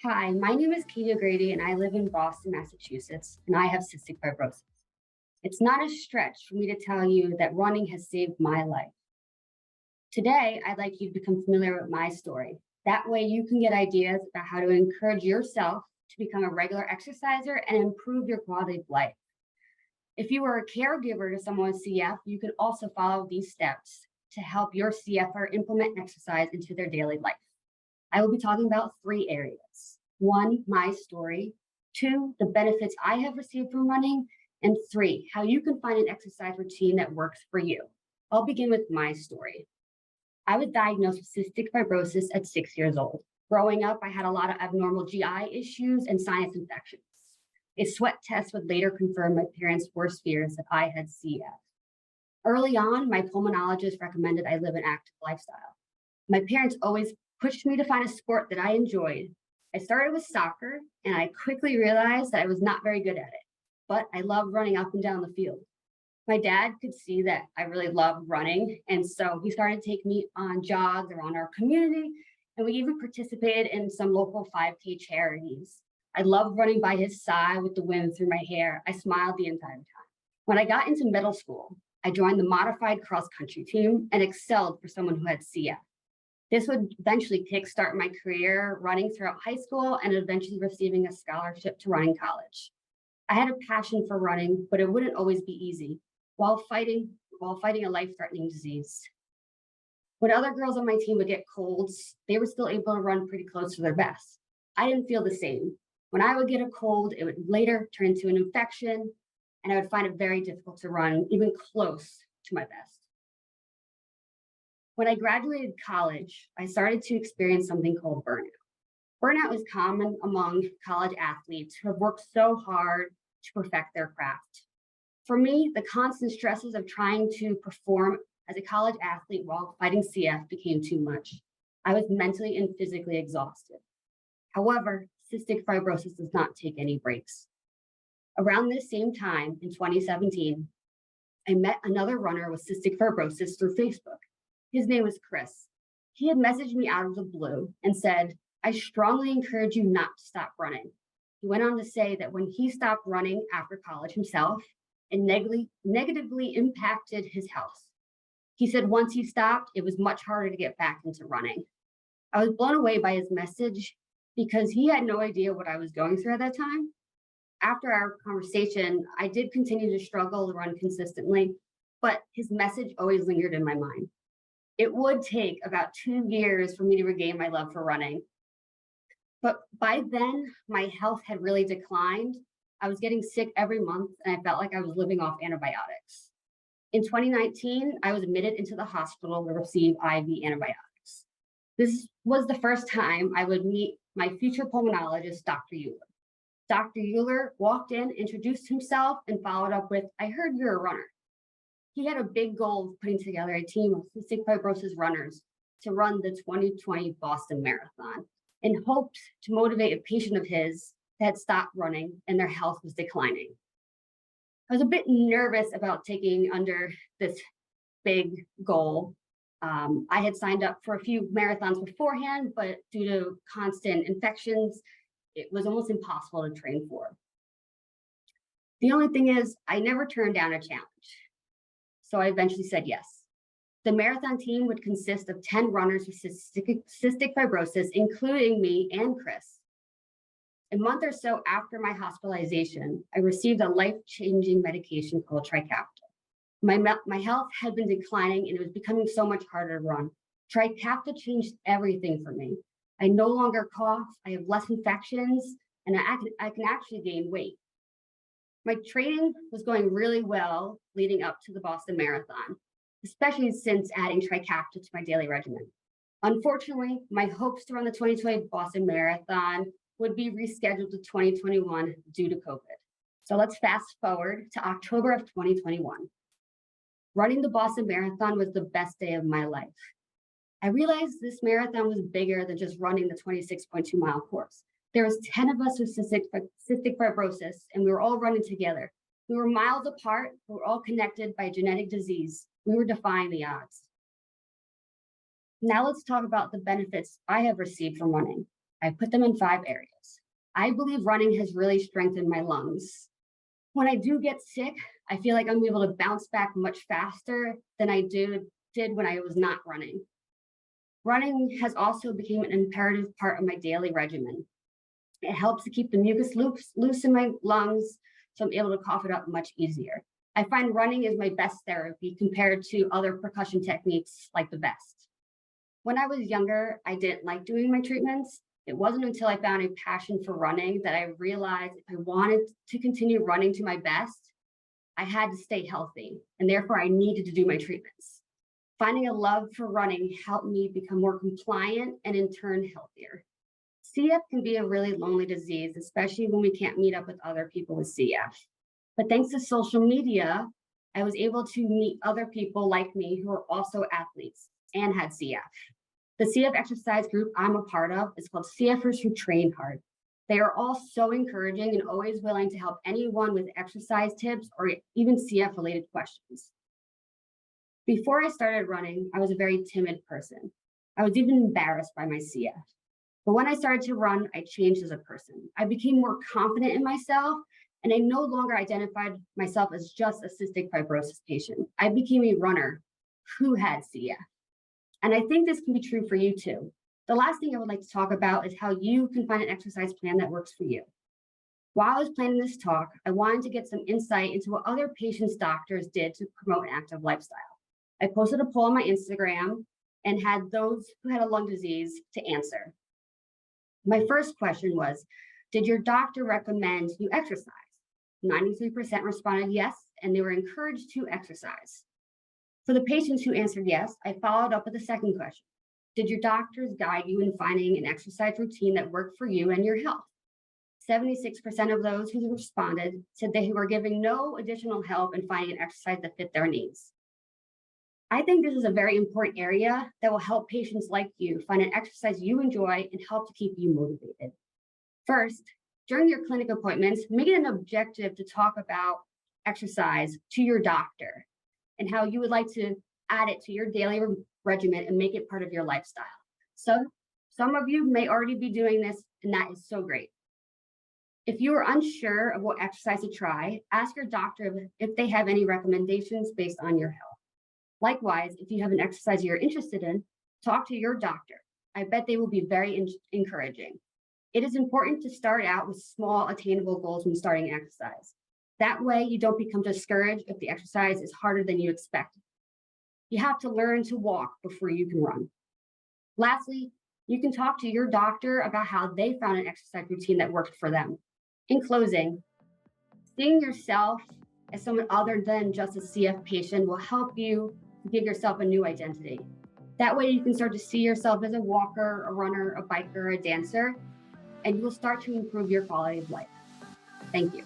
Hi, my name is Katie O'Grady and I live in Boston, Massachusetts, and I have cystic fibrosis. It's not a stretch for me to tell you that running has saved my life. Today, I'd like you to become familiar with my story. That way you can get ideas about how to encourage yourself to become a regular exerciser and improve your quality of life. If you are a caregiver to someone with CF, you can also follow these steps to help your CFer implement exercise into their daily life. I will be talking about 3 areas. 1, my story. 2, the benefits I have received from running. And 3, how you can find an exercise routine that works for you. I'll begin with my story. I was diagnosed with cystic fibrosis at 6 years old. Growing up, I had a lot of abnormal GI issues and sinus infections. A sweat test would later confirm my parents' worst fears that I had CF. Early on, my pulmonologist recommended I live an active lifestyle. My parents always pushed me to find a sport that I enjoyed. I started with soccer, and I quickly realized that I was not very good at it, but I loved running up and down the field. My dad could see that I really loved running, and so he started to take me on jogs around our community, and we even participated in some local 5K charities. I loved running by his side with the wind through my hair. I smiled the entire time. When I got into middle school, I joined the modified cross-country team and excelled for someone who had CF. This would eventually kickstart my career running throughout high school and eventually receiving a scholarship to run in college. I had a passion for running, but it wouldn't always be easy while fighting a life-threatening disease. When other girls on my team would get colds, they were still able to run pretty close to their best. I didn't feel the same. When I would get a cold, it would later turn into an infection, and I would find it very difficult to run even close to my best. When I graduated college, I started to experience something called burnout. Burnout is common among college athletes who have worked so hard to perfect their craft. For me, the constant stresses of trying to perform as a college athlete while fighting CF became too much. I was mentally and physically exhausted. However, cystic fibrosis does not take any breaks. Around this same time, in 2017, I met another runner with cystic fibrosis through Facebook. His name was Chris. He had messaged me out of the blue and said, "I strongly encourage you not to stop running." He went on to say that when he stopped running after college himself, it negatively impacted his health. He said once he stopped, it was much harder to get back into running. I was blown away by his message because he had no idea what I was going through at that time. After our conversation, I did continue to struggle to run consistently, but his message always lingered in my mind. It would take about 2 years for me to regain my love for running. But by then, my health had really declined. I was getting sick every month, and I felt like I was living off antibiotics. In 2019, I was admitted into the hospital to receive IV antibiotics. This was the first time I would meet my future pulmonologist, Dr. Uluer. Dr. Uluer walked in, introduced himself, and followed up with, "I heard you're a runner." He had a big goal of putting together a team of cystic fibrosis runners to run the 2020 Boston Marathon and hoped to motivate a patient of his that had stopped running and their health was declining. I was a bit nervous about taking under this big goal. I had signed up for a few marathons beforehand, but due to constant infections, it was almost impossible to train for. The only thing is, I never turned down a challenge. So I eventually said yes. The marathon team would consist of 10 runners with cystic fibrosis, including me and Chris. A month or so after my hospitalization, I received a life-changing medication called Trikafta. My health had been declining and it was becoming so much harder to run. Trikafta changed everything for me. I no longer cough, I have less infections, and I can actually gain weight. My training was going really well leading up to the Boston Marathon, especially since adding Trikafta to my daily regimen. Unfortunately, my hopes to run the 2020 Boston Marathon would be rescheduled to 2021 due to COVID. So let's fast forward to October of 2021. Running the Boston Marathon was the best day of my life. I realized this marathon was bigger than just running the 26.2-mile course. There was 10 of us with cystic fibrosis, and we were all running together. We were miles apart, but we were all connected by a genetic disease. We were defying the odds. Now let's talk about the benefits I have received from running. I put them in 5 areas. I believe running has really strengthened my lungs. When I do get sick, I feel like I'm able to bounce back much faster than I did when I was not running. Running has also become an imperative part of my daily regimen. It helps to keep the mucus loose in my lungs, so I'm able to cough it up much easier. I find running is my best therapy compared to other percussion techniques like the best. When I was younger, I didn't like doing my treatments. It wasn't until I found a passion for running that I realized if I wanted to continue running to my best, I had to stay healthy, and therefore I needed to do my treatments. Finding a love for running helped me become more compliant and in turn healthier. CF can be a really lonely disease, especially when we can't meet up with other people with CF. But thanks to social media, I was able to meet other people like me who are also athletes and had CF. The CF exercise group I'm a part of is called CFers Who Train Hard. They are all so encouraging and always willing to help anyone with exercise tips or even CF related questions. Before I started running, I was a very timid person. I was even embarrassed by my CF. But when I started to run, I changed as a person. I became more confident in myself, and I no longer identified myself as just a cystic fibrosis patient. I became a runner who had CF. And I think this can be true for you too. The last thing I would like to talk about is how you can find an exercise plan that works for you. While I was planning this talk, I wanted to get some insight into what other patients' doctors did to promote an active lifestyle. I posted a poll on my Instagram and had those who had a lung disease to answer. My first question was, did your doctor recommend you exercise? 93% responded yes, and they were encouraged to exercise. For the patients who answered yes, I followed up with a second question. Did your doctors guide you in finding an exercise routine that worked for you and your health? 76% of those who responded said they were giving no additional help in finding an exercise that fit their needs. I think this is a very important area that will help patients like you find an exercise you enjoy and help to keep you motivated. First, during your clinic appointments, make it an objective to talk about exercise to your doctor and how you would like to add it to your daily regimen and make it part of your lifestyle. So some of you may already be doing this, and that is so great. If you are unsure of what exercise to try, ask your doctor if they have any recommendations based on your health. Likewise, if you have an exercise you're interested in, talk to your doctor. I bet they will be very encouraging. It is important to start out with small, attainable goals when starting exercise. That way, you don't become discouraged if the exercise is harder than you expected. You have to learn to walk before you can run. Lastly, you can talk to your doctor about how they found an exercise routine that worked for them. In closing, seeing yourself as someone other than just a CF patient will help you give yourself a new identity. That way you can start to see yourself as a walker, a runner, a biker, a dancer, and you'll start to improve your quality of life. Thank you.